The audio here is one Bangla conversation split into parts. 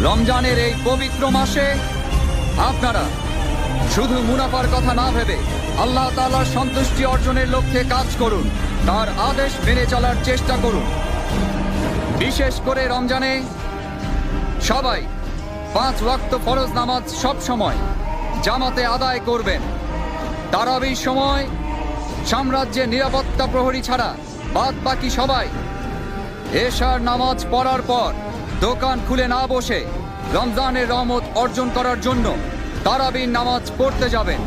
রমজানের এই পবিত্র মাসে আপনারা শুধু মুনাফার কথা না ভেবে আল্লাহ তাআলার সন্তুষ্টি অর্জনের লক্ষ্যে কাজ করুন, তার আদেশ মেনে চলার চেষ্টা করুন। বিশেষ করে রমজানে সবাই 5 ওয়াক্ত ফরজ নামাজ সব সময় জামাতে আদায় করবেন। তারাবির সময় সাম্রাজ্যের নিরাপত্তা প্রহরী ছাড়া বাদ বাকি সবাই এশার নামাজ পড়ার পর দোকান খুলে না বসে রমজানের রহমত অর্জন করার জন্য তারাবির নামাজ পড়তে যাবেন।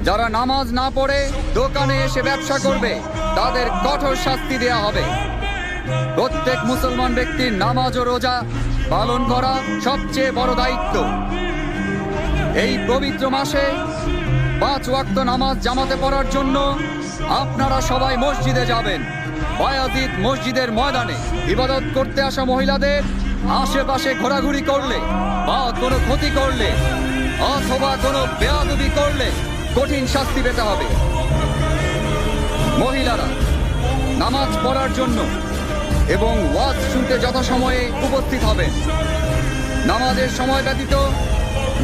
যারা নামাজ না পড়ে দোকানে এসে ব্যবসা করবে তাদের কঠোর শাস্তি দেয়া হবে। প্রত্যেক মুসলমান ব্যক্তির নামাজ ও রোজা পালন করা সবচেয়ে বড় দায়িত্ব। এই পবিত্র মাসে 5 ওয়াক্ত নামাজ জামাতে পড়ার জন্য আপনারা সবাই মসজিদে যাবেন। বায়াজিদ মসজিদের ময়দানে ইবাদত করতে আসা মহিলাদের আশেপাশে ঘোরাঘুরি করলে বা কোনো ক্ষতি করলে অথবা কোনো বেয়াদবি করলে কঠিন শাস্তি পেতে হবে। মহিলারা নামাজ পড়ার জন্য এবং ওয়াজ শুনতে যথাসময়ে উপস্থিত হবেন। নামাজের সময় ব্যতীত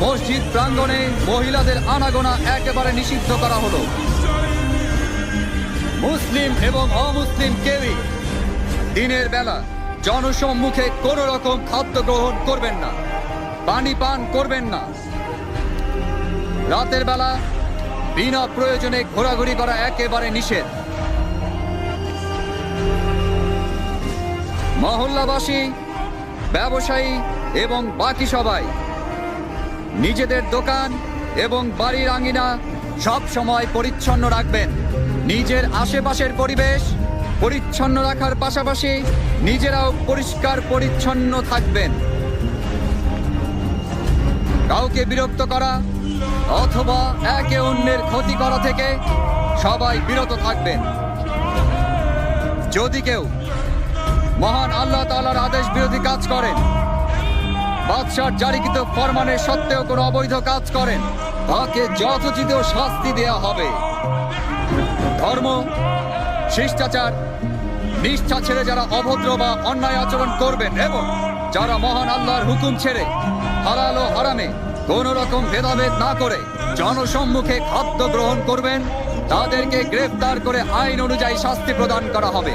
মসজিদ প্রাঙ্গণে মহিলাদের আনাগোনা একেবারে নিষিদ্ধ করা হলো। মুসলিম এবং অমুসলিম কেউই দিনের বেলা জনসম্মুখে কোনো রকম খাদ্য গ্রহণ করবেন না, পানি পান করবেন না। রাতের বেলা বিনা প্রয়োজনে ঘোরাঘুরি করা একেবারে নিষেধ। মহল্লাবাসী, ব্যবসায়ী এবং বাকি সবাই নিজেদের দোকান এবং বাড়ির আঙিনা সব সময় পরিচ্ছন্ন রাখবেন। নিজের আশেপাশের পরিবেশ পরিচ্ছন্ন রাখার পাশাপাশি নিজেরাও পরিষ্কার পরিচ্ছন্ন থাকবেন। কাউকে বিরক্ত করা অথবা একে অন্যের ক্ষতি করা থেকে সবাই বিরত থাকবেন। যদি কেউ মহান আল্লাহ তাআলার আদেশ বিরোধী কাজ করেন, বাদশার জারিকৃত ফরমানের সত্ত্বেও কোনো অবৈধ কাজ করেন, তাকে যথোচিত শাস্তি দেয়া হবে। ধর্ম, শিষ্টাচার, নিষ্ঠা ছেড়ে যারা অভদ্র বা অন্যায় আচরণ করবেন এবং যারা মহান আল্লাহর হুকুম ছেড়ে হালাল ও হারামে কোনো রকম ভেদাভেদ না করে জনসম্মুখে খাদ্য গ্রহণ করবেন, তাদেরকে গ্রেফতার করে আইন অনুযায়ী শাস্তি প্রদান করা হবে।